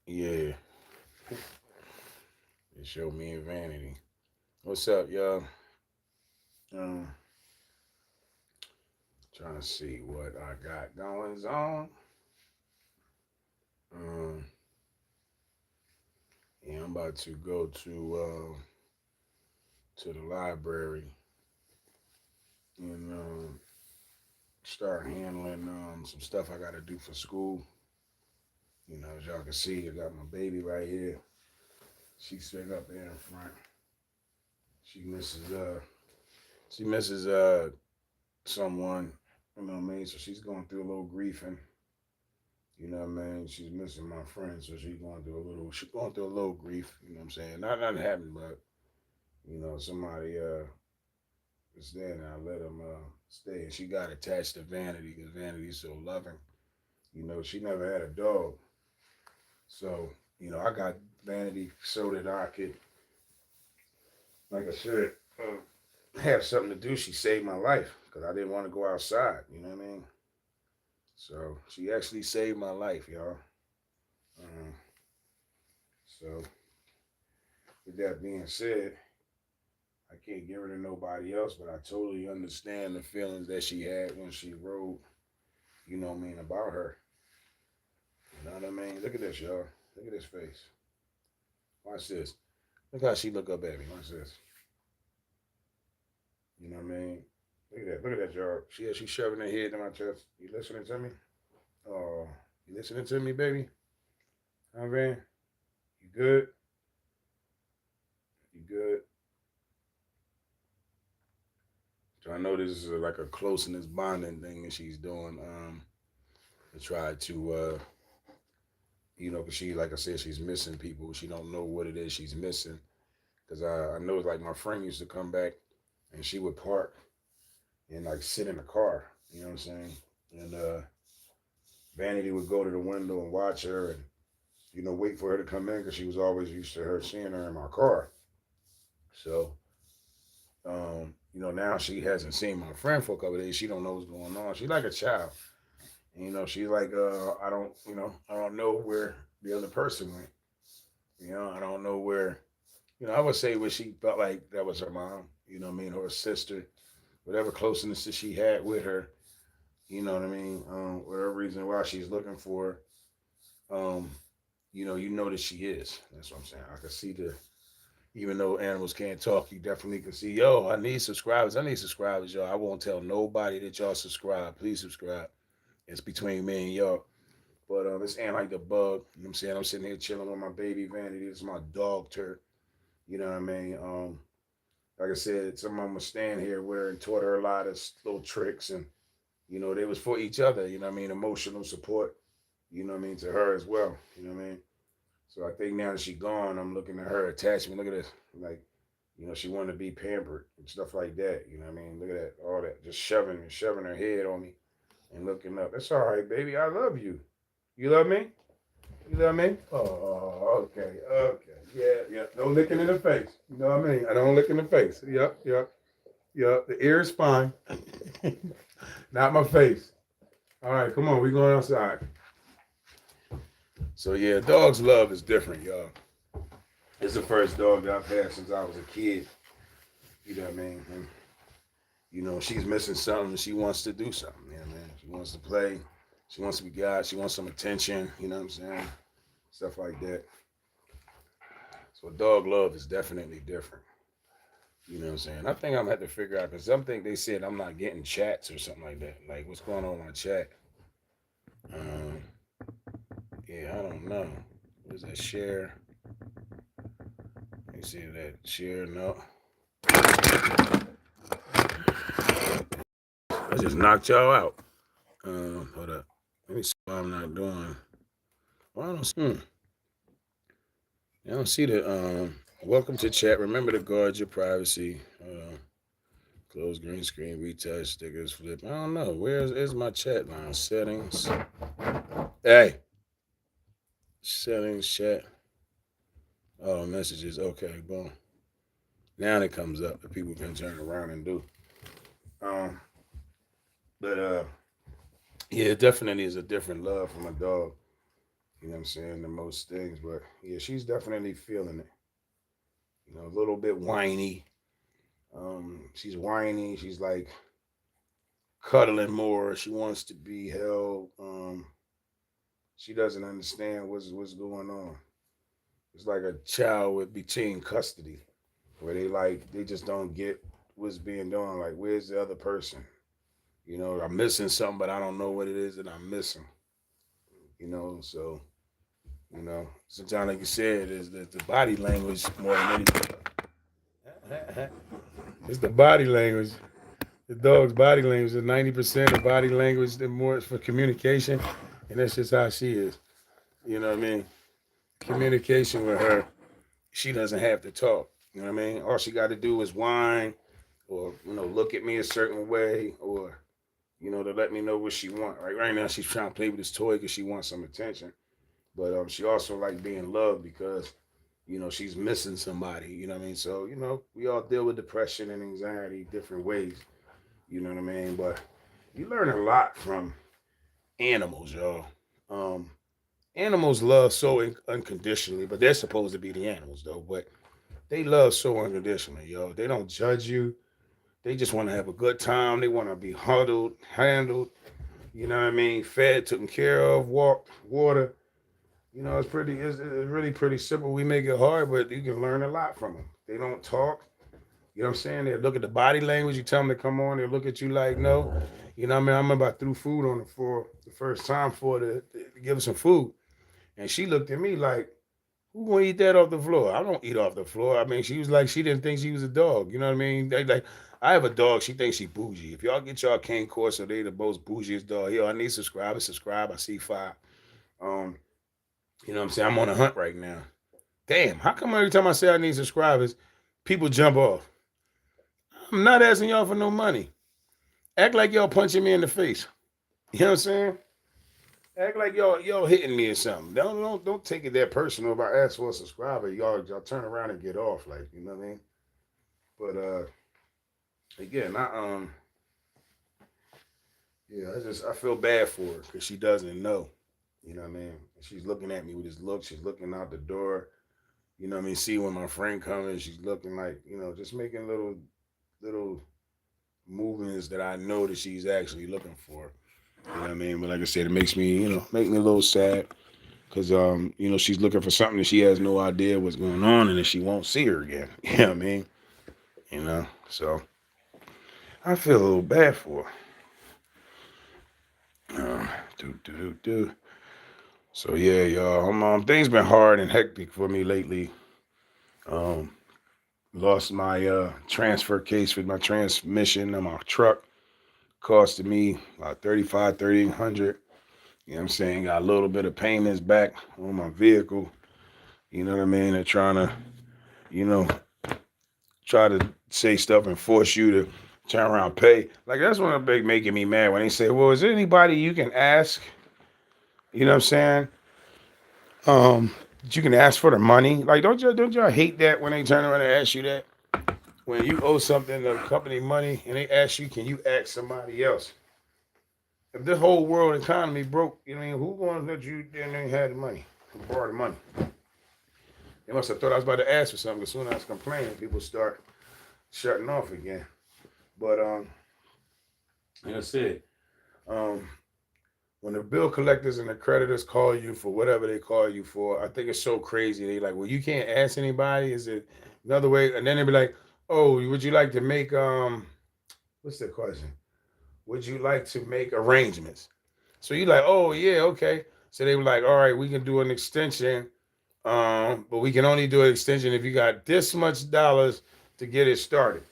Yeah, it showed me in vanity. What's up, y'all? Um, Trying to see what I got going on. Um, yeah, I'm about to go to the library and start handling some stuff I got to do for school. As y'all can see, I got my baby right here. She's sitting up there in front. She misses she misses someone. You know what I mean? So she's going through a little grieving. You know what I mean? She's missing my friend, so she's going through a little grief. You know what I'm saying? Not nothing happened, but somebody is there and I let him stay. And she got attached to Vanity because Vanity's so loving. She never had a dog, so I got Vanity so that I could, like I said, have something to do. She saved my life because I didn't want to go outside. You know what I mean? So she actually saved my life, y'all. Um, so with that being said, I can't give her to nobody else, but I totally understand the feelings that she had when she wrote, about her. You know what I mean? Look at this, y'all. Look at this face. Watch this. Look how she look up at me. Watch this. You know what I mean? Look at that. Look at that, y'all. She's shoving her head in my chest. You listening to me? Oh, you listening to me, baby? Huh, Van? You good? You good? So I know this is like a closeness bonding thing that she's doing. To try to, because she, like I said, she's missing people. She don't know what it is she's missing. Because I know, like, my friend used to come back and she would park and like sit in the car. You know what I'm saying? And Vanity would go to the window and watch her and wait for her to come in because she was always used to her seeing her in my car. So now she hasn't seen my friend for a couple of days. She don't know what's going on. She's like a child. And, she's like, I don't know where the other person went. I don't know where. I would say where she felt like that was her mom. You know what I mean, or her sister, whatever closeness that she had with her. You know what I mean. Whatever reason why she's looking for her, you know that she is. That's what I'm saying. I can see the. Even though animals can't talk, you definitely can see. Yo, I need subscribers. I need subscribers, y'all. I won't tell nobody that y'all subscribe. Please subscribe. It's between me and y'all. But it's ain't like the bug. You know what I'm saying? I'm sitting here chilling with my baby Vanity. This is my dog turd. You know what I mean? Like I said, some of them was staying here with her and taught her a lot of little tricks, and they was for each other. You know what I mean? Emotional support. You know what I mean, to her as well. You know what I mean? So I think now that she's gone, I'm looking at her attachment. Look at this, like she wanted to be pampered and stuff like that. You know what I mean? Look at that, all that, just shoving her head on me and looking up. It's all right, baby. I love you. You love me? You love me? Oh, okay, okay. Yeah, yeah. No licking in the face. You know what I mean? I don't lick in the face. Yep, yep, yep. The ear is fine. Not my face. All right, come on. We going outside. So yeah, dog's love is different, y'all. It's the first dog that I've had since I was a kid. You know what I mean? And, she's missing something. She wants to do something. You know what I mean? She wants to play. She wants to be God. She wants some attention. You know what I'm saying? Stuff like that. So dog love is definitely different. You know what I'm saying? I think I'm gonna have to figure out because some think they said I'm not getting chats or something like that. Like what's going on in my chat? Um, yeah, I don't know. What is that share? Let me see that share. No, I just knocked y'all out. Hold up. Let me see what I'm not doing. Well, I don't. I don't see the. Welcome to chat. Remember to guard your privacy. Close green screen, retouch, stickers, flip. I don't know. Where's my chat line? Settings. Hey. Settings, chat. Oh, messages. Okay, boom. Now it comes up that people can turn around and do. Um, But yeah, it definitely is a different love from a dog. You know what I'm saying? Than most things, but yeah, she's definitely feeling it. You know, a little bit whiny. She's whiny. She's like cuddling more. She wants to be held. She doesn't understand what's going on. It's like a child with between custody, where they just don't get what's being done. Like, where's the other person? You know, I'm missing something, but I don't know what it is that I'm missing. You know, so sometimes like you said, is that the body language more than anything. It's the body language. The dog's body language is 90% of body language and more for communication, and that's just how she is. You know what I mean? Communication with her, she doesn't have to talk. You know what I mean? All she got to do is whine, or look at me a certain way, or to let me know what she wants. Right now, she's trying to play with this toy because she wants some attention, but she also like being loved because she's missing somebody. You know what I mean? So we all deal with depression and anxiety different ways. You know what I mean? But you learn a lot from animals, y'all. Um, Animals love so unconditionally, but they're supposed to be the animals though. But they love so unconditionally, yo. They don't judge you. They just want to have a good time. They want to be huddled, handled. You know what I mean? Fed, taken care of, walked, water. It's really pretty simple. We make it hard, but you can learn a lot from them. They don't talk. You know what I'm saying? They look at the body language. You tell them to come on. They look at you like no. You know what I mean? I remember I threw food on the floor the first time to give her some food, and she looked at me like, "Who gonna eat that off the floor? I don't eat off the floor." I mean, she was like, she didn't think she was a dog. You know what I mean? Like, I have a dog. She thinks she bougie. If y'all get y'all cane Corso, they the most bougiest dog. Yo, I need subscribers. Subscribe. I see five. Um, you know what I'm saying? I'm on a hunt right now. Damn, how come every time I say I need subscribers, people jump off? I'm not asking y'all for no money. Act like y'all punching me in the face. You know what I'm saying? Act like y'all hitting me or something. Don't take it that personal. If I ask for a subscriber, y'all turn around and get off. Like, you know what I mean? But again, I feel bad for her because she doesn't know. You know what I mean? She's looking at me with this look. She's looking out the door. You know what I mean? See when my friend comes, she's looking like just making little movements that I know that she's actually looking for. You know what I mean? But like I said, it makes me make me a little sad because she's looking for something that she has no idea what's going on and that she won't see her again. You know what I mean? So I feel a little bad for her. Do. So yeah, y'all. Things been hard and hectic for me lately. Um, Lost my transfer case with my transmission on my truck. Costed me about 3,500. You know what I'm saying? Got a little bit of payments back on my vehicle. You know what I mean? They're trying to, you know, try to say stuff and force you to turn around and pay. Like, that's one of the big making me mad when they say, well, is there anybody you can ask? You know what I'm saying? That you can ask for the money. Like, don't y'all hate that when they turn around and ask you that? When you owe something to the company money and they ask you, can you ask somebody else? If the whole world economy broke, you know, what I mean, who gonna let you then they had the money, borrow the money? They must have thought I was about to ask for something. As soon as I was complaining, people start shutting off again. But like I said, um, when the bill collectors and the creditors call you for whatever they call you for, I think it's so crazy. They like, well, you can't ask anybody. Is it another way? And then they be like, oh, would you like to make what's the question? Would you like to make arrangements? So you like, oh yeah, okay. So they were like, all right, we can do an extension, but we can only do an extension if you got this much dollars to get it started.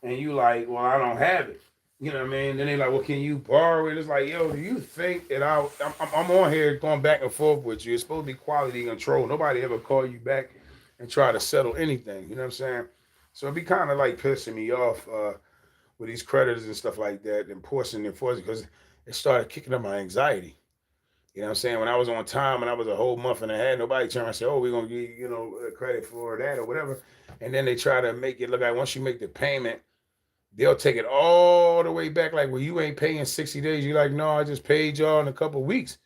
And you like, well, I don't have it. You know what I mean? Then they like, well, can you borrow it? It's like, yo, do you think that I'm on here going back and forth with you? It's supposed to be quality control. Nobody ever call you back and try to settle anything. You know what I'm saying? So it be kind of like pissing me off with these creditors and stuff like that, and enforcing because it started kicking up my anxiety. You know what I'm saying? When I was on time and I was a whole month and a half, nobody turned and said, oh, we're going to give you, credit for that or whatever. And then they try to make it look like once you make the payment, they'll take it all the way back. Like, well, you ain't paying 60 days. You're like, no, I just paid y'all in a couple of weeks.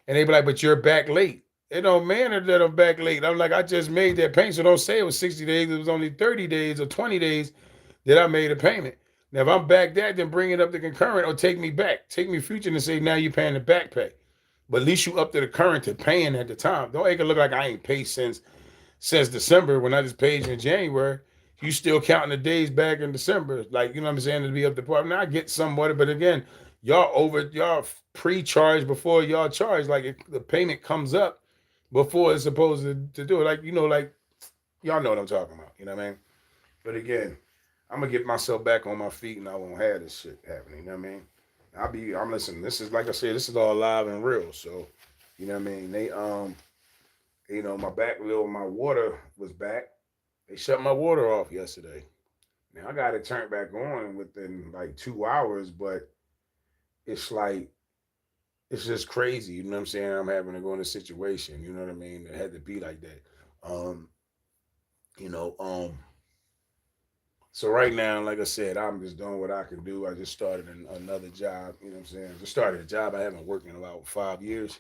And they be like, but you're back late. It don't matter that I'm back late. I'm like, I just made that payment. So don't say it was 60 days. It was only 30 days or 20 days that I made a payment. Now, if I'm back that, then bring it up to concurrent or take me back. Take me future and say, now you're paying the back pay. But at least you up to the current to paying at the time. Don't make it look like I ain't paid since December when I just paid you in January. You still counting the days back in December. Like, you know what I'm saying? To be up to par. Now I get somewhat, but again, y'all pre-charge before y'all charge. Like the payment comes up before it's supposed to do it. Like, like y'all know what I'm talking about. You know what I mean? But again, I'm gonna get myself back on my feet and I won't have this shit happening. You know what I mean? I'm listening. This is like I said, this is all live and real. So, you know what I mean? My back bill, my water was back. They shut my water off yesterday. Now I got it turned back on within like 2 hours, but it's like it's just crazy. You know what I'm saying? I'm having to go in a situation. You know what I mean? It had to be like that. Um, you know. So right now, like I said, I'm just doing what I can do. I just started another job. You know what I'm saying? Just started a job I haven't worked in about 5 years.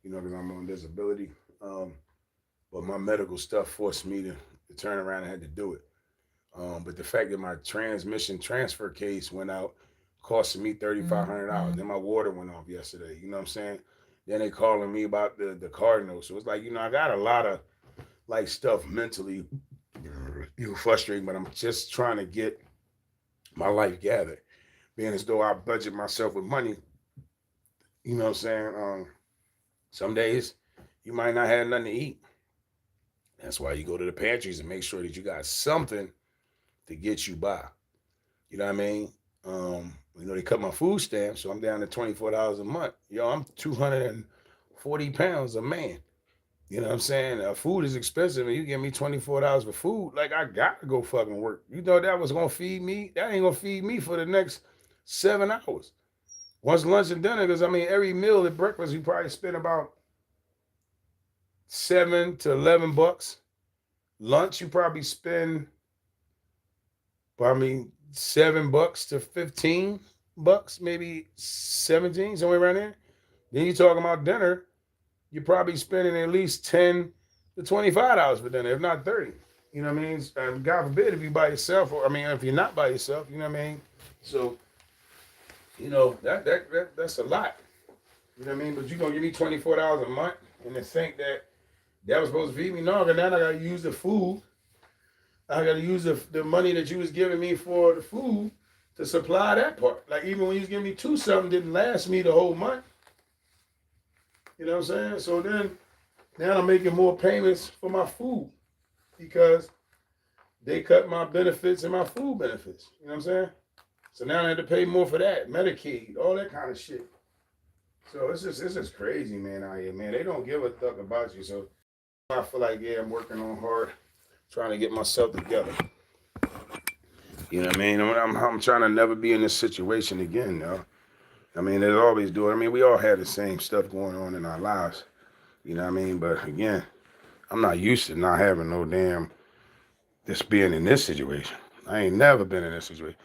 Because I'm on disability. But my medical stuff forced me to turn around and had to do it. But the fact that my transmission transfer case went out, costing me $3,500. Then my water went off yesterday. You know what I'm saying? Then they calling me about the Cardinal. So it's like, I got a lot of like stuff mentally, frustrating, but I'm just trying to get my life gathered. Being as though I budget myself with money, you know what I'm saying? Some days you might not have nothing to eat. That's why you go to the pantries and make sure that you got something to get you by. You know what I mean? They cut my food stamps, so I'm down to $24 a month. I'm 240 pounds a man. You know what I'm saying? Food is expensive, and you give me $24 for food. Like, I got to go fucking work. You thought that was going to feed me? That ain't going to feed me for the next 7 hours. Once lunch and dinner, because, every meal at breakfast, you probably spend about $7 to $11. Lunch, you probably spend, $7 to $15, maybe 17, somewhere around there. Then you talking about dinner, you're probably spending at least $10 to $25 for dinner, if not 30. You know what I mean? God forbid if you're by yourself, or if you're not by yourself, you know what I mean? So, that's a lot. You know what I mean? But you're gonna give me $24 a month and to think that was supposed to feed me? No, because now I gotta use the food. I gotta use the money that you was giving me for the food to supply that part. Like, even when you was giving me two something, didn't last me the whole month. You know what I'm saying? So then now I'm making more payments for my food because they cut my benefits and my food benefits. You know what I'm saying? So now I have to pay more for that, Medicaid, all that kind of shit. So it's just crazy, man, out here, man. They don't give a fuck about you. So I feel like, yeah, I'm working on hard, trying to get myself together. You know what I mean? I'm trying to never be in this situation again, though. They always do it. We all have the same stuff going on in our lives. You know what I mean? But again, I'm not used to not having no damn, this being in this situation. I ain't never been in this situation.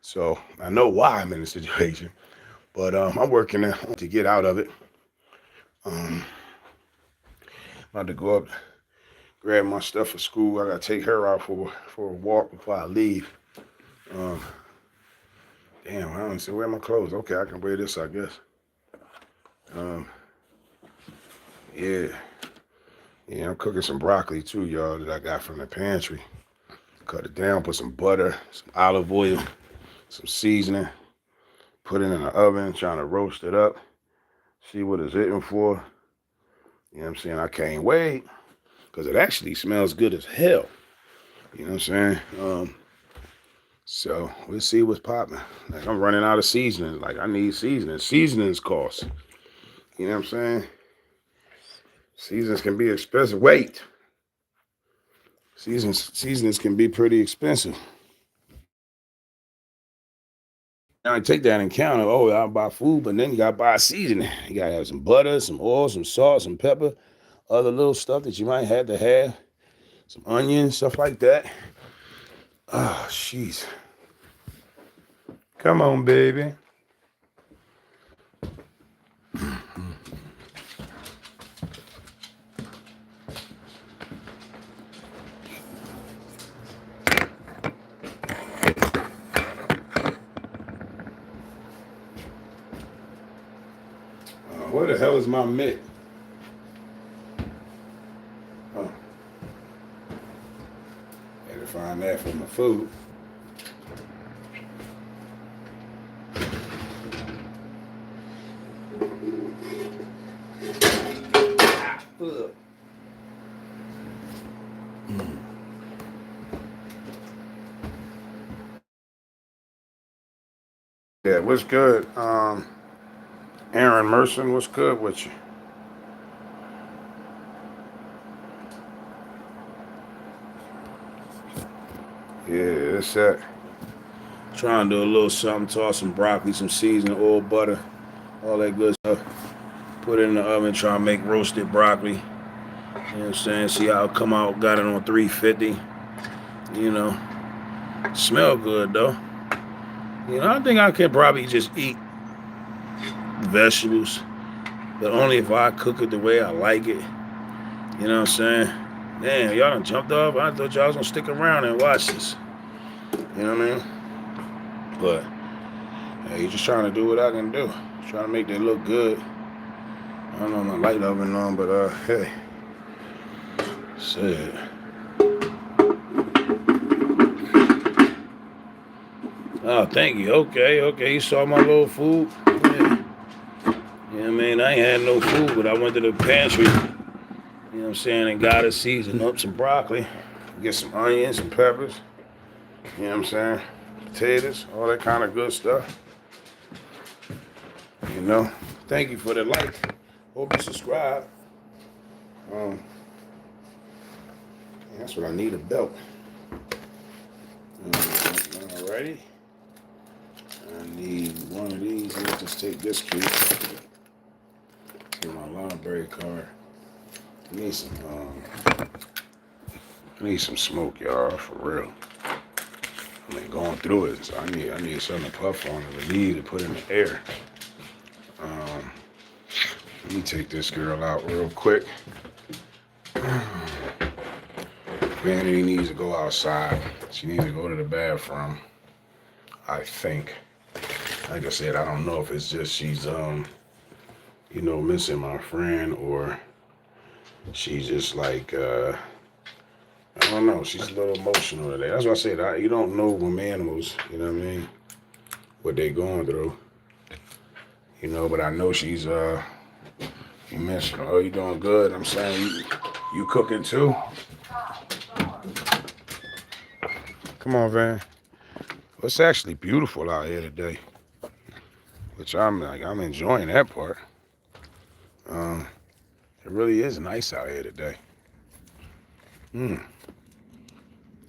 So I know why I'm in this situation. But I'm working to get out of it. I'm about to go up, grab my stuff for school. I got to take her out for a walk before I leave. Damn, I don't see where my clothes. Okay, I can wear this, I guess. Yeah. Yeah, I'm cooking some broccoli too, y'all, that I got from the pantry. Cut it down, put some butter, some olive oil, some seasoning, put it in the oven, trying to roast it up, see what it's hitting for. You know what I'm saying? I can't wait, because it actually smells good as hell. You know what I'm saying? So we'll see what's popping. Like, I'm running out of seasoning. Like, I need seasoning. Seasonings cost. You know what I'm saying? Seasonings can be expensive. Wait. Seasonings can be pretty expensive. Now I take that into account. Oh, I'll buy food, but then you gotta buy seasoning. You gotta have some butter, some oil, some salt, some pepper, other little stuff that you might have to have. Some onions, stuff like that. Oh, jeez. Come on, baby. Where the hell is my mitt? Oh, had to find that for my food. Yeah, what's good? Aaron Merson, what's good with you? Yeah, it's that. Trying to do a little something, toss some broccoli, some seasoning, oil, butter, all that good stuff. Put it in the oven, try to make roasted broccoli. You know what I'm saying? See how it come out. Got it on 350. You know, smell good though. You know, I think I can probably just eat vegetables, but only if I cook it the way I like it. You know what I'm saying? Damn, y'all done jumped off. I thought y'all was gonna stick around and watch this. You know what I mean? But hey, you just trying to do what I can do. Trying to make that look good. I don't know my light oven on, but hey. Shit. Oh, thank you. Okay. You saw my little food? Yeah. You know what I mean? I ain't had no food, but I went to the pantry, you know what I'm saying, and got a season up some broccoli. Get some onions, some peppers, you know what I'm saying? Potatoes, all that kind of good stuff. You know? Thank you for the like. Hope you subscribe. That's what I need, a belt. Alrighty. I need one of these. Let's just take this key. Get my library card. I need some smoke, y'all, for real. I mean, going through it, so I need something to puff on to relieve to put in the air. Let me take this girl out real quick. Vanity needs to go outside. She needs to go to the bathroom, I think. Like I said, I don't know if it's just she's, missing my friend, or she's just like, I don't know. She's a little emotional today. That's why I said, you don't know when animals, you know what I mean, what they going through. You know, but I know she's, you mentioned, oh, you doing good. I'm saying, you cooking too? Come on, Van. Well, it's actually beautiful out here today, which I'm enjoying that part. It really is nice out here today.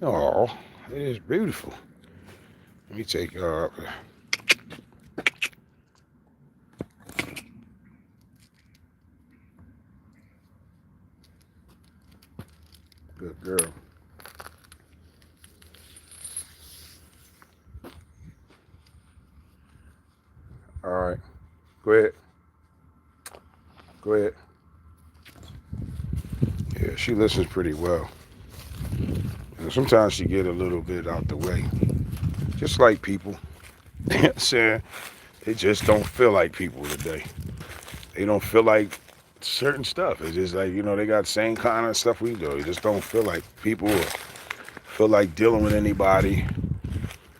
Oh, it is beautiful. Let me take y'all up there. Good girl. All right. Go ahead. Go ahead. Yeah, she listens pretty well. And sometimes she get a little bit out the way. Just like people. You know what I'm saying? They just don't feel like people today. They don't feel like certain stuff. It's just like, they got the same kind of stuff we do. They just don't feel like people, or feel like dealing with anybody.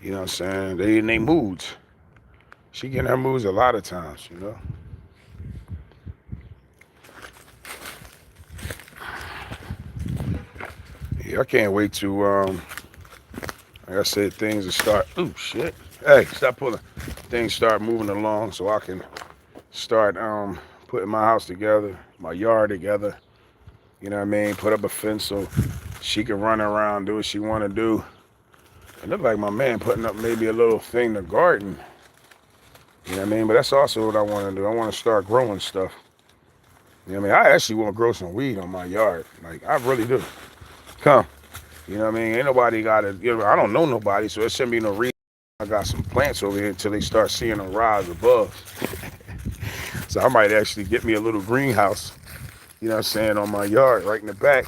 You know what I'm saying? They in their moods. She get in her moods a lot of times, Yeah, I can't wait to, like I said, things to start. Ooh, shit. Hey, stop pulling. Things start moving along so I can start putting my house together, my yard together. You know what I mean? Put up a fence so she can run around, do what she want to do. It looked like my man putting up maybe a little thing to garden. You know what I mean? But that's also what I want to do. I want to start growing stuff. You know what I mean? I actually want to grow some weed on my yard. Like, I really do. Come. You know what I mean? Ain't nobody got to, I don't know nobody, so it shouldn't be no reason I got some plants over here until they start seeing them rise above. So I might actually get me a little greenhouse, you know what I'm saying, on my yard right in the back,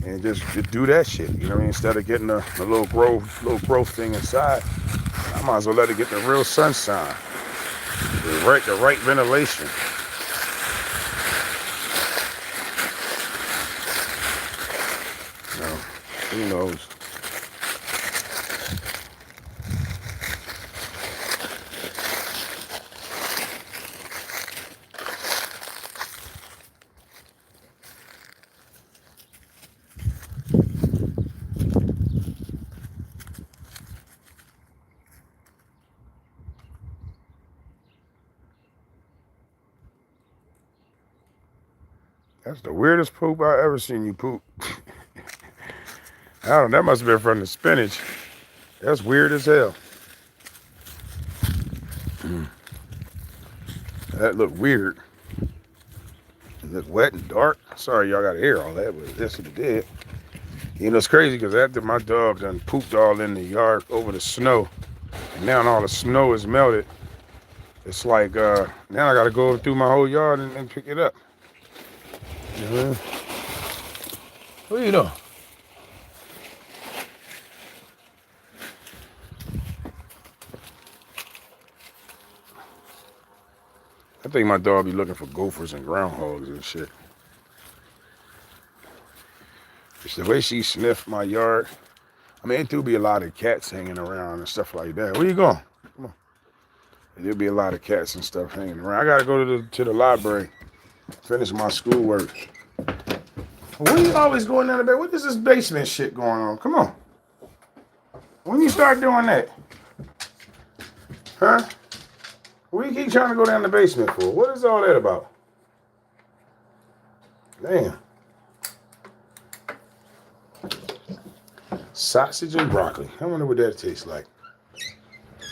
and just do that shit. You know what I mean? Instead of getting a little growth thing inside, I might as well let it get the real sunshine, the right ventilation. You know, who knows? That's the weirdest poop I ever seen you poop. I don't know. That must have been from the spinach. That's weird as hell. That looked weird. It looked wet and dark. Sorry, y'all got to hear all that, but that's what it did. You know, it's crazy because after my dog done pooped all in the yard over the snow, and now all the snow is melted, it's like now I got to go through my whole yard and pick it up. You know? What are you doing? I think my dog be looking for gophers and groundhogs and shit. It's the way she sniffed my yard. I mean, it do be a lot of cats hanging around and stuff like that. Where you going? Come on. There'll be a lot of cats and stuff hanging around. I gotta go to the library, finish my schoolwork. When you always going down the basement? What is this basement shit going on? Come on. When you start doing that? Huh? What do you keep trying to go down the basement for? What is all that about? Damn. Sausage and broccoli. I wonder what that tastes like.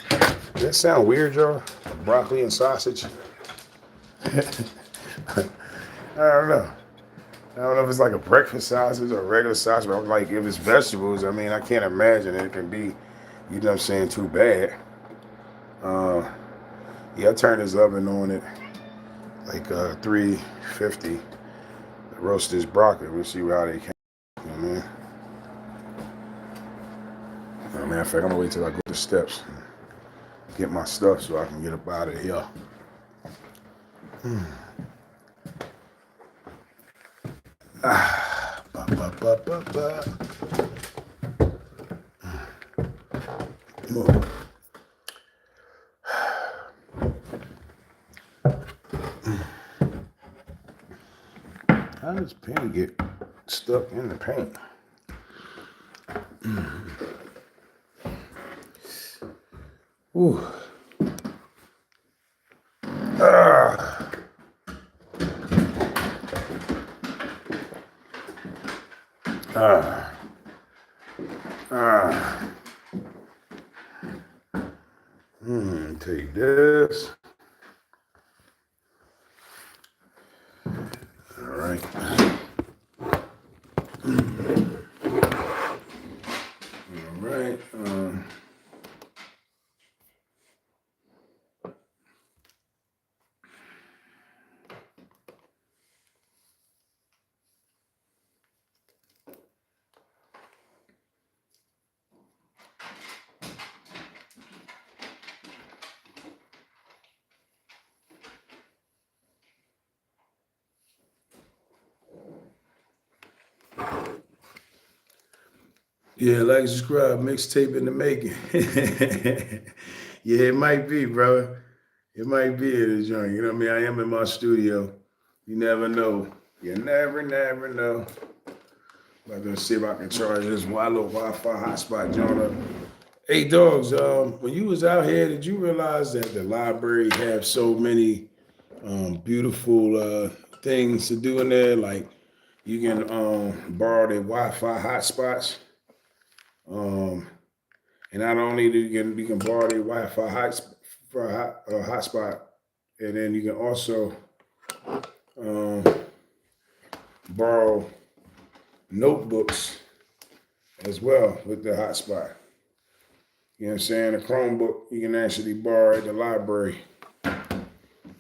Does that sound weird, y'all? Broccoli and sausage? I don't know. I don't know if it's like a breakfast sausage or a regular sausage, but I'm like, if it's vegetables, I mean, I can't imagine it can be, you know what I'm saying, too bad. Yeah, I turned this oven on at like 350 to roast this broccoli. We'll see how they came. You know what I mean? Matter of fact, I'm gonna wait till I go to the steps and get my stuff so I can get up out of here. Ba, ba, ba, ba, ba. How does pen get stuck in the paint? Ooh. Ah. Ah. Ah. Take this. All right. All right. Yeah, like, subscribe, mixtape in the making. Yeah, it might be, bro. It might be in the joint. You know what I mean? I am in my studio. You never know. You never know. I'm gonna see if I can charge this little Wi-Fi hotspot joint up. Hey, dogs. When you was out here, did you realize that the library have so many beautiful things to do in there? Like you can borrow the Wi-Fi hotspots. And not only do you can borrow the Wi-Fi hotspot, and then you can also borrow notebooks as well with the hotspot. You know what I'm saying? A Chromebook you can actually borrow at the library.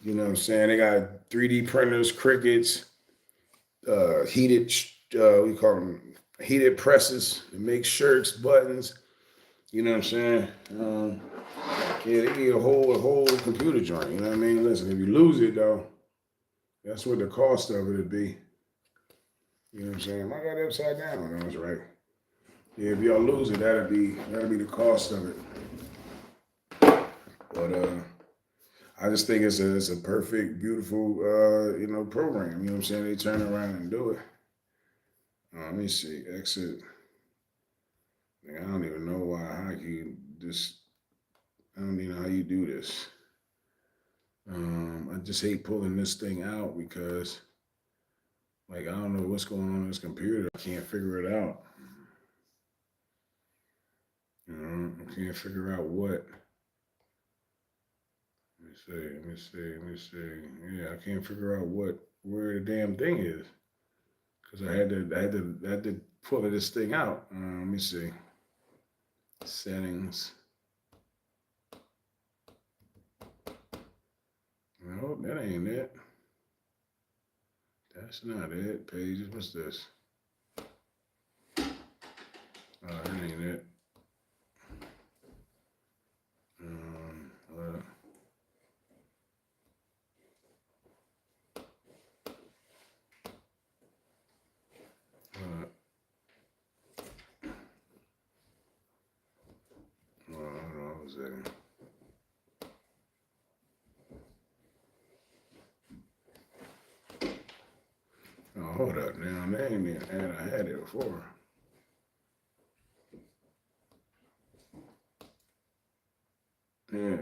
You know what I'm saying? They got 3D printers, crickets, heated, we call them heated presses to make shirts, buttons. You know what I'm saying? Yeah, they need a whole computer joint. You know what I mean? Listen, if you lose it though, that's what the cost of it would be. You know what I'm saying? I got it upside down. That's right. Yeah, if y'all lose it, that'll be the cost of it. But I just think it's a perfect, beautiful program. You know what I'm saying? They turn around and do it. Let me see. Exit. I don't even know why how you just I don't even know how you do this. I just hate pulling this thing out because like I don't know what's going on in this computer. I can't figure it out. I can't figure out what. Let me see. Let me see. Let me see. Yeah, I can't figure out where the damn thing is because I had to pull this thing out. Let me see. Settings. No, that ain't it. That's not it. Pages. What's this? That ain't it. Um, uh, uh, hold on a second. Oh, hold up now. That ain't the ad I had it before. Yeah.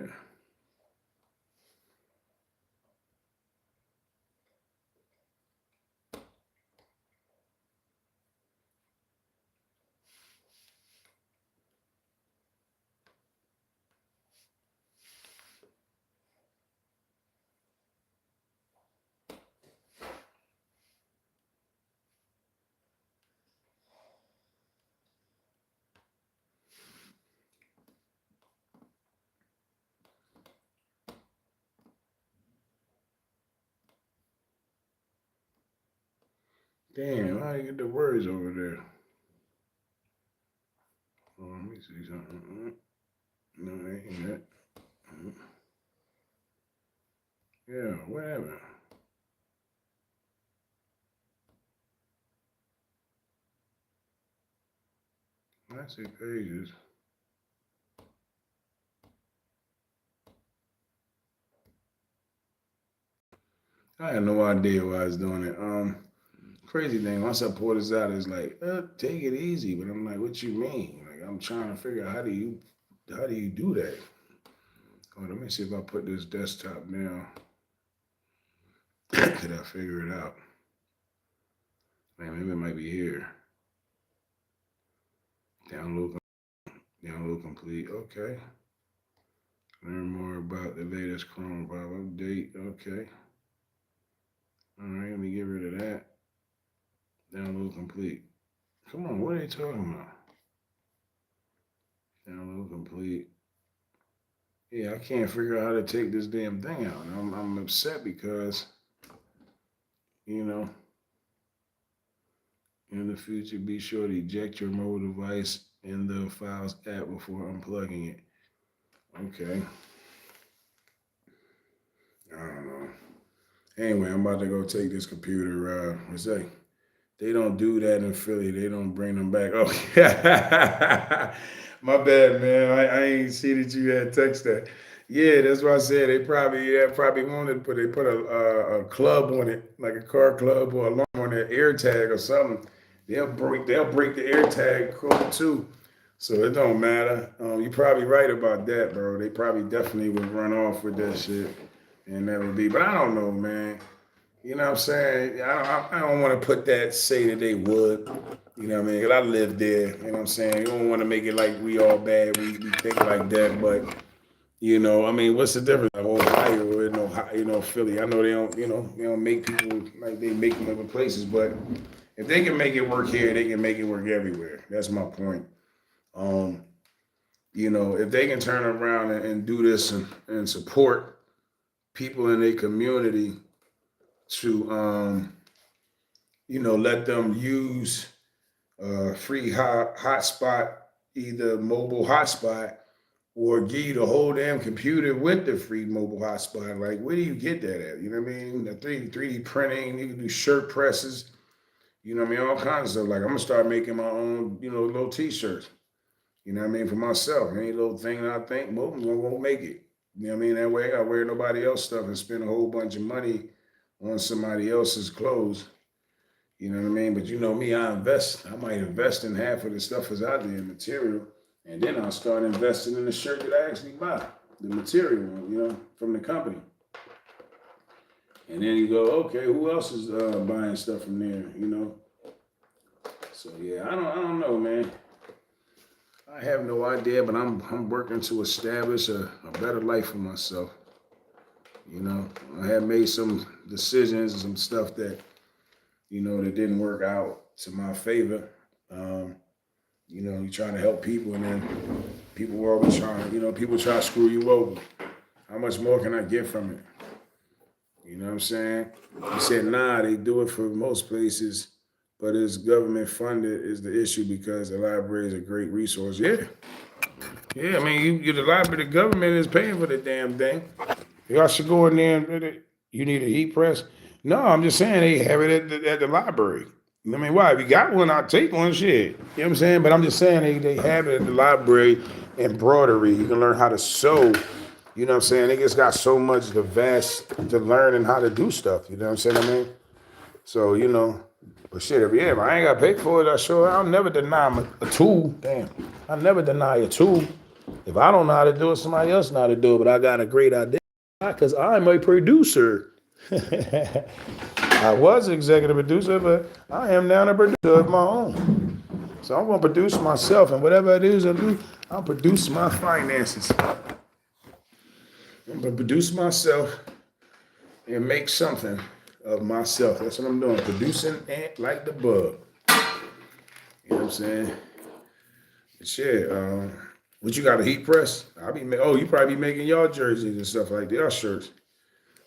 Damn, how you get the words over there? Oh, let me see something. No, that ain't that. Yeah, whatever. I see pages. I had no idea why I was doing it. Crazy thing. Once I pull this out, it's like, take it easy. But I'm like, what you mean? Like, I'm trying to figure out how do you do that? Oh, let me see if I put this desktop now. Could I figure it out? Man, maybe it might be here. Download, download complete. Okay. Learn more about the latest Chrome 5 update. Okay. All right, let me get rid of that. Download complete. Come on, what are they talking about? Download complete. Yeah, I can't figure out how to take this damn thing out. I'm upset because, you know, in the future, be sure to eject your mobile device in the Files app before unplugging it. Okay. I don't know. Anyway, I'm about to go take this computer. Let's say they don't do that in Philly. They don't bring them back. Oh, my bad, man. I ain't see that you had text that. Yeah, that's what I said. They probably wanted to put a club on it, like a car club or alarm on their air tag or something. They'll break the air tag code too. So it don't matter. You're probably right about that, bro. They probably definitely would run off with that shit and never be. But I don't know, man. You know what I'm saying? I don't want to put that, say that they would. You know what I mean? Because I live there. You know what I'm saying? You don't want to make it like we all bad. We think like that. But, I mean, what's the difference? Like Ohio or Philly. I know they don't make people like they make them other places. But if they can make it work here, they can make it work everywhere. That's my point. Um, if they can turn around and do this and support people in their community to, let them use free hotspot, either mobile hotspot or give you the whole damn computer with the free mobile hotspot. Like, where do you get that at? You know what I mean? The 3D printing, you can do shirt presses, you know what I mean? All kinds of stuff. Like, I'm gonna start making my own, little t-shirts. You know what I mean? For myself. Any little thing that I think, well, I'm gonna make it. You know what I mean? That way I gotta wear nobody else stuff and spend a whole bunch of money on somebody else's clothes. You know what I mean? But you know me, I invest. I might invest in half of the stuff that's out there in material. And then I'll start investing in the shirt that I actually buy. The material one, from the company. And then you go, okay, who else is buying stuff from there? So yeah, I don't know, man. I have no idea, but I'm working to establish a better life for myself. I have made some decisions and some stuff that that didn't work out to my favor. You're trying to help people, and then people were always trying. People try to screw you over. How much more can I get from it? You know what I'm saying? He said, nah, they do it for most places, but it's government funded is the issue because the library is a great resource. Yeah. Yeah, I mean, the library, the government is paying for the damn thing. Y'all should go in there and you need a heat press? No, I'm just saying they have it at the library. I mean, why? If you got one, I'll take one, shit. You know what I'm saying? But I'm just saying they have it at the library, embroidery. You can learn how to sew. You know what I'm saying? They just got so much to learn and how to do stuff. You know what I'm saying? I mean, so, but shit, if I ain't got to pay for it, I'll never deny a tool. Damn. I'll never deny a tool. If I don't know how to do it, somebody else know how to do it, but I got a great idea because I'm a producer. I was executive producer, but I am now a producer of my own. So I'm going to produce myself, and whatever it is I do, I'll produce my finances. I'm going to produce myself and make something of myself. That's what I'm doing, producing ant like the bug. You know what I'm saying? Shit, what you got, a heat press? You probably be making y'all jerseys and stuff like that, y'all shirts.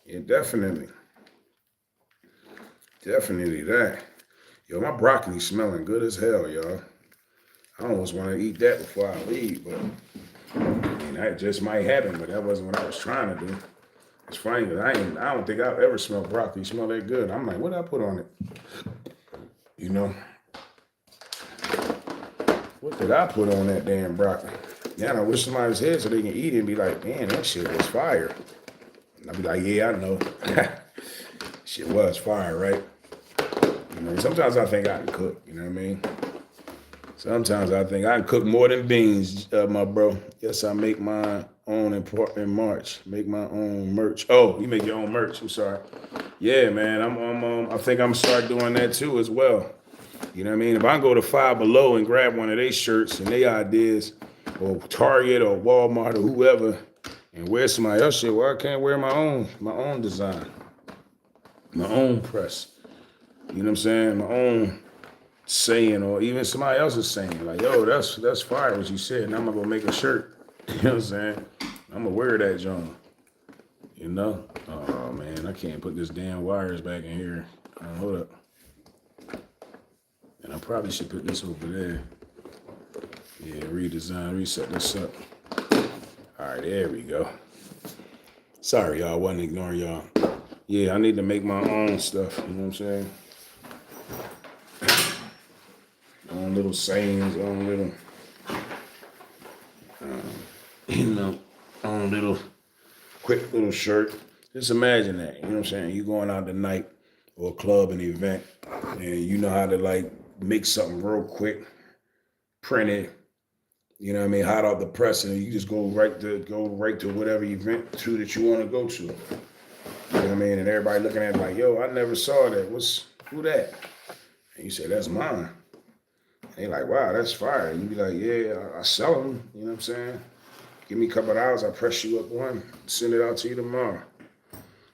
Yeah, definitely. Definitely that. Yo, my broccoli smelling good as hell, y'all. I almost want to eat that before I leave, but that just might happen, but that wasn't what I was trying to do. It's funny because I don't think I've ever smelled broccoli smell that good. I'm like, what did I put on it? What did I put on that damn broccoli? Now I wish somebody's head so they can eat it and be like, man, that shit was fire. And I'll be like, yeah, I know. Shit was fire, right? Sometimes I think I can cook, you know what I mean? Sometimes I think I can cook more than beans, my bro. Yes, I make my own in March. Make my own merch. Oh, you make your own merch. I'm sorry. Yeah, man. I think I'm start doing that too as well. You know what I mean? If I go to Five Below and grab one of their shirts and their ideas, or Target or Walmart or whoever, and wear somebody else's shit, well, I can't wear my own design, my own press. You know what I'm saying? My own saying, or even somebody else's saying, like, yo, that's fire what you said, and I'm gonna go make a shirt. You know what I'm saying? I'm gonna wear that joint. Oh man, I can't put this damn wires back in here. Hold up. And I probably should put this over there. Yeah, reset this up. All right, there we go. Sorry, y'all, wasn't ignoring y'all. Yeah, I need to make my own stuff, you know what I'm saying? Own little sayings, own little, own little, quick little shirt. Just imagine that, you know what I'm saying? You going out tonight or a club, an event, and you know how to like make something real quick, print it, you know what I mean, hot off the press, and you just go right to whatever event that you want to go to. You know what I mean? And everybody looking at it like, yo, I never saw that. Who that? And you say, that's mine. And they like, wow, that's fire. And you be like, yeah, I sell them. You know what I'm saying? Give me a couple of hours, I'll press you up one, send it out to you tomorrow.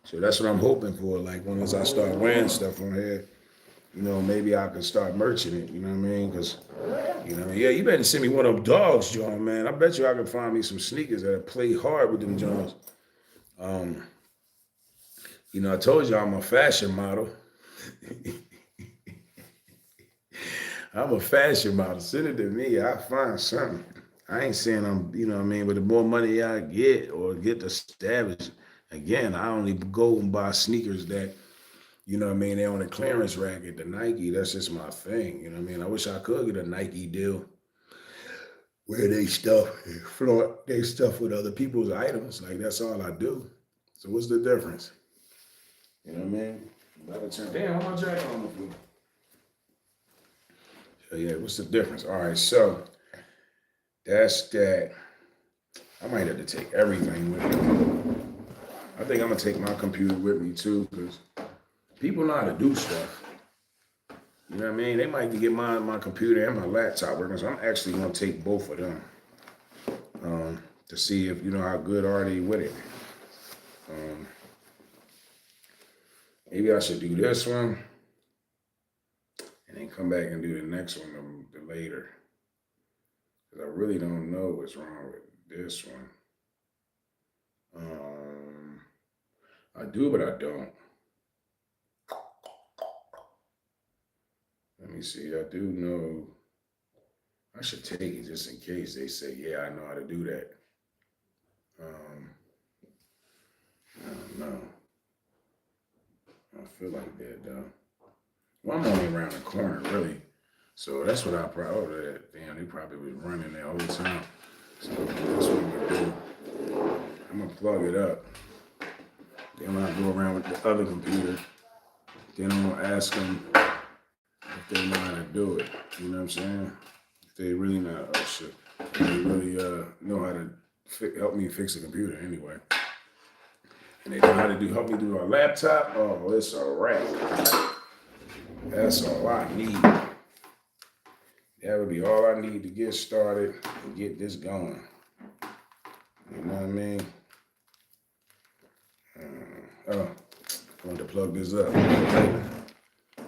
So that's what I'm hoping for. Like, when I start wearing stuff on here, maybe I could start merching it. You know what I mean? Because yeah, you better send me one of them dogs, John, man. I bet you I can find me some sneakers that play hard with them Johns. Um, I told you I'm a fashion model. I'm a fashion model. Send it to me. I'll find something. I ain't saying I'm, you know what I mean, but the more money I get or get established, again, I only go and buy sneakers that, what I mean, they're on the clearance rack at the Nike. That's just my thing. You know what I mean? I wish I could get a Nike deal where they stuff flaunt they stuff with other people's items. Like that's all I do. So what's the difference? You know what I mean? By the time, damn, how much jacket on the floor? So yeah, what's the difference? All right, so that's that. I might have to take everything with me. I think I'm gonna take my computer with me too, because people know how to do stuff. You know what I mean? They might get my computer and my laptop working, so I'm actually gonna take both of them to see if how good are they with it. Maybe I should do this one and then come back and do the next one later. Because I really don't know what's wrong with this one. I do, but I don't. Let me see. I do know. I should take it just in case they say, yeah, I know how to do that. I don't know. I feel like that, though. Well, I'm only around the corner, really. So that's what I probably, damn, they probably was running there all the time. So that's what I'm going to do. I'm going to plug it up. Then when I go around with the other computer, then I'm going to ask them if they know how to do it. You know what I'm saying? If they really know, oh shit, if they really know how to help me fix the computer anyway. And they know how to help me do a laptop. Oh, it's a wrap. That's all I need. That would be all I need to get started and get this going. You know what I mean? I want to plug this up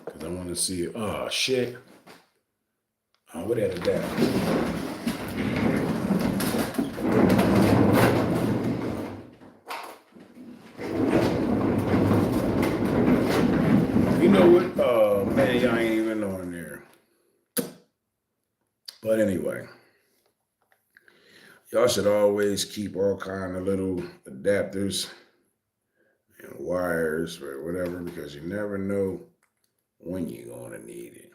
because I want to see it. Oh shit! What had it down? You know what? Oh man, y'all ain't even on there. But anyway, y'all should always keep all kind of little adapters and wires or whatever, because you never know when you're going to need it.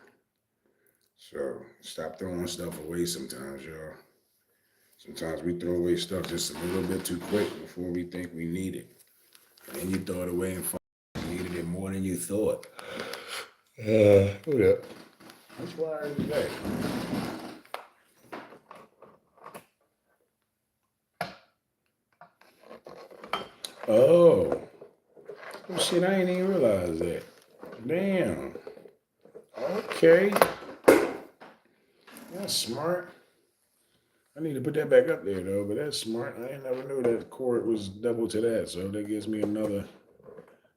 So stop throwing stuff away sometimes, y'all. Sometimes we throw away stuff just a little bit too quick before we think we need it. And then you throw it away and find you needed it more than you thought. Hold up. Which wire is that? Oh shit, I ain't even realize that. Damn. Okay. That's smart. I need to put that back up there though, but that's smart. I ain't never knew that cord was double to that, so that gives me another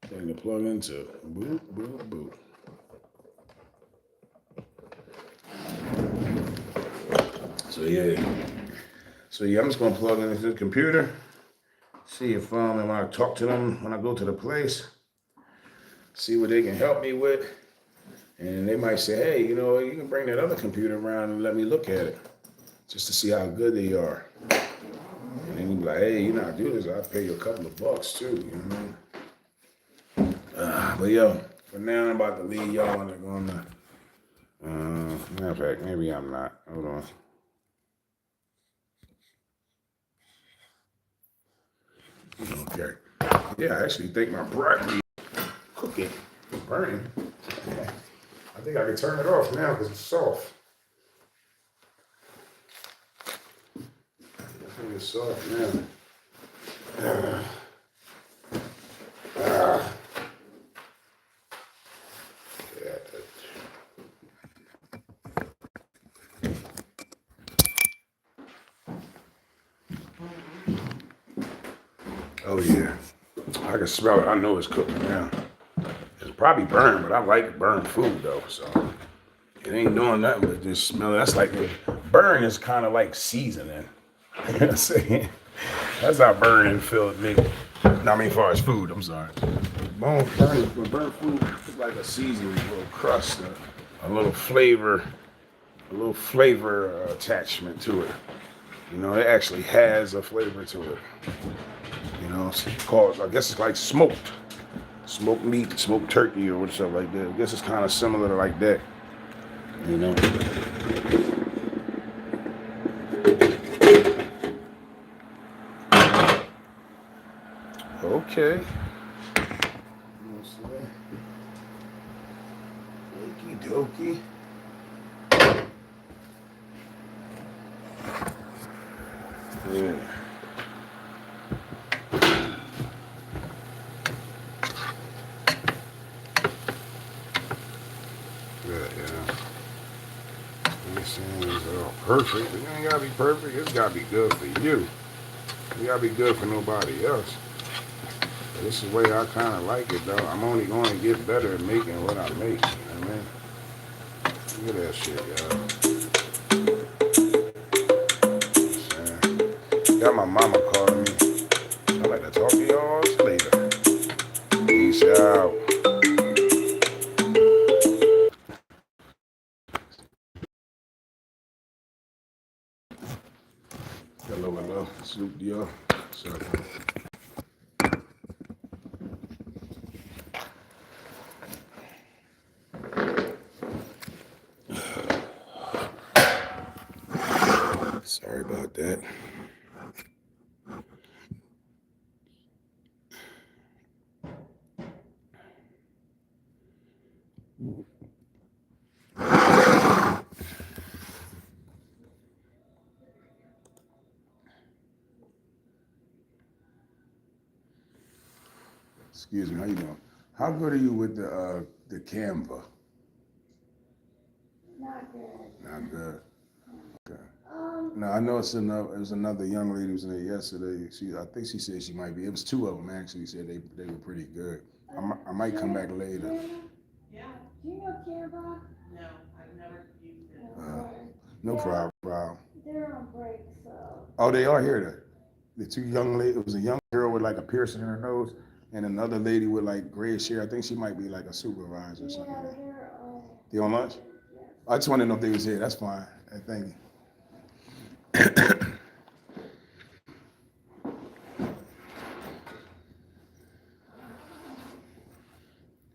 thing to plug into. Boop, boop, boop. So yeah, I'm just gonna plug into the computer. See if when I talk to them when I go to the place, see what they can help me with. And they might say, hey, you can bring that other computer around and let me look at it just to see how good they are. And then you be like, hey, you know how to do this, I'll pay you a couple of bucks too, you know what I mean? But yo, for now I'm about to leave y'all and I'm gonna, matter of fact, maybe I'm not. Hold on. Okay. Yeah, I actually think my broccoli cooking is burning. I think I can turn it off now because it's soft. I think it's soft now. Oh yeah, I can smell it. I know it's cooking now. It's Probably burn, but I like burnt food though, so it ain't doing nothing but just smell. That's like burn is kind of like seasoning. You know what I'm saying? That's how burning feels me. I mean, as far as food, I'm sorry. Burnt food is like a seasoning, a little crust, a little flavor attachment to it. You know, it actually has a flavor to it. You know, it's called, I guess it's like smoked meat, smoked turkey, or whatever like that. I guess it's kind of similar to like that. You know. Okay. Okie dokie. Yeah. Good, yeah. These things are perfect. It ain't gotta be perfect. It's gotta be good for you. It gotta be good for nobody else. But this is the way I kind of like it, though. I'm only going to get better at making what I make. You know what I mean? Look at that shit, y'all. Got my mama calling me. I'd like to talk to y'all later. Peace out. Hello, hello. Salute to y'all. So, sorry about that. Excuse me. How you doing? How good are you with the Canva? Not good. Not good. Okay. No, I know it's another. It was another young lady who was in there yesterday. I think she said she might be. It was two of them actually. Said they were pretty good. I might come back later. Yeah. Do you know Canva? No, I've never used it. No problem. They're on break, so. Oh, they are here. The two young ladies. It was a young girl with like a piercing in her nose, and another lady with like grayish hair. I think she might be like a supervisor or something. Yeah, They on lunch? Yes. I just wanted to know if they was here. That's fine. Thank you.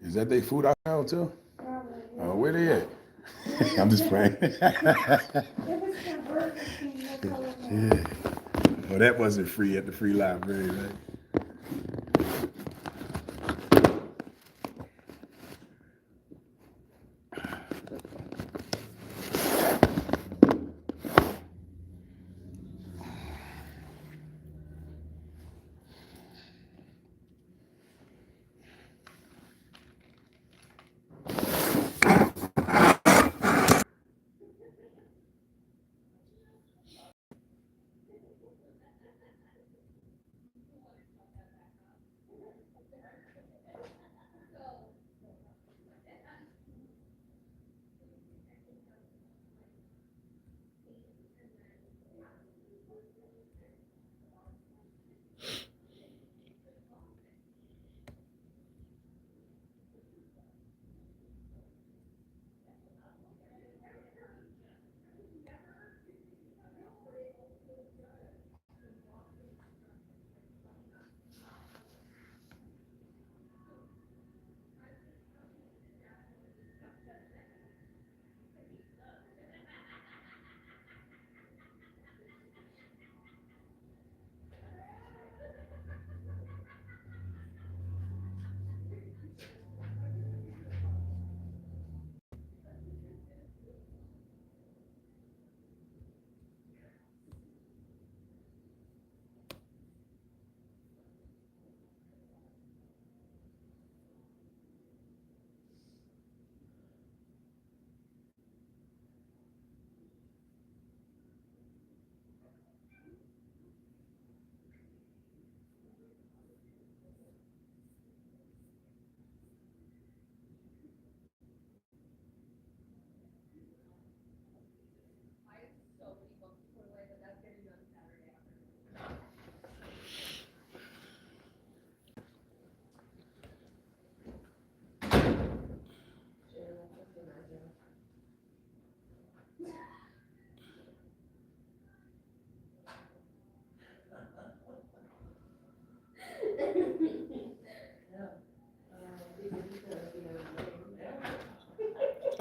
Is that their food out now too? Probably. Oh, where they at? I'm just playing. Yeah. Well, that wasn't free at the free library, right?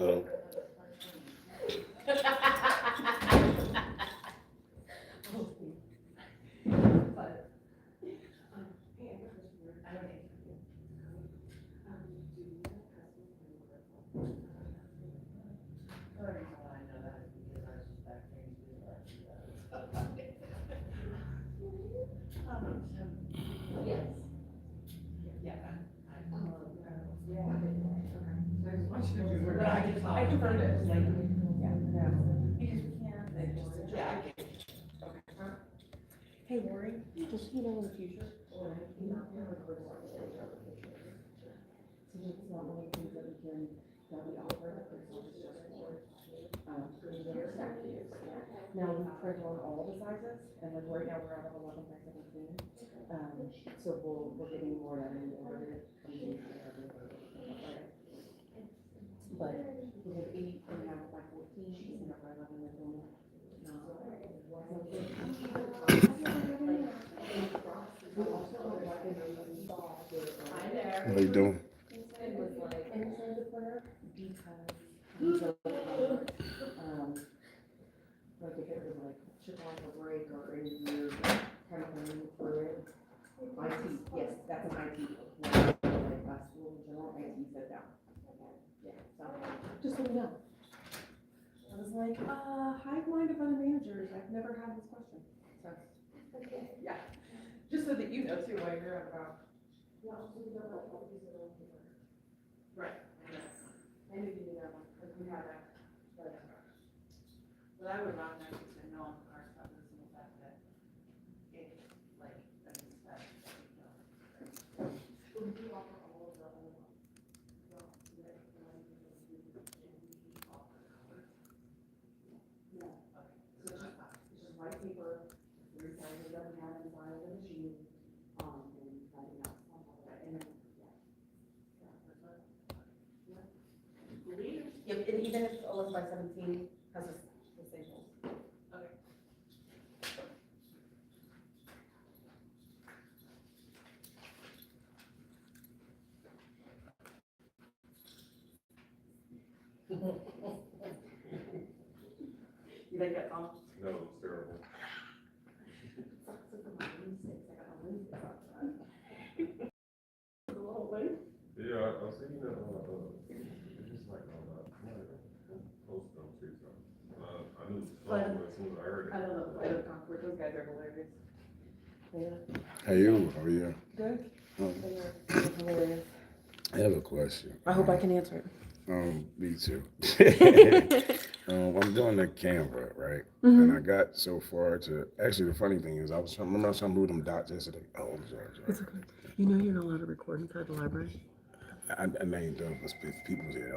So I prefer this, like, yeah. Because we can't, like, just, yeah, I get it. Okay. Hey, Lori, just, you know, in the future. So it's not only things that we can, that we offer, but it's also just for, their staff to use. Now, we print on all the sizes, and then right now we're at 11 by 17. So we're getting more than we ordered. But we have 8, we have by 14, and by 11, we're doing. Hi there. what are you doing? It was like inside the printer because we don't like if it was like chip off a break or any weird kind of thing through it. IT, yes, that's an IT. Like school in general, IT said that. Yeah, so just so you know. I was like, hive mind of other managers. I've never had this question. So, okay. Yeah. Just so that you know too what you're about. Right. I knew you knew that one, because we had that. What I would rather know is to know on our stuff is the fact that it's like, that it's that, you know. We do offer all of the other ones. Yeah. Okay. So it's just white paper, three sizes that we have inside of the machine, and nothing else on top of that, and then, yeah. Yep, and even if 11 by 17 has the same holes. Okay. You like that song? No, it's terrible. Yeah, I seen that. It's just like post on TikTok. I knew the song as soon as I heard I it. don't know, I don't comfort, those guys are hilarious. Yeah. Hey, you, how are you? Good. Um, They're hilarious. I have a question. I hope I can answer it. Me too. I'm doing the Canva, right? Mhm. And I got so far to. Actually, the funny thing is, remember I was trying to move them dots yesterday. Oh, I'm sorry. It's okay. You know you're not allowed to record inside the library? I named them because people's here.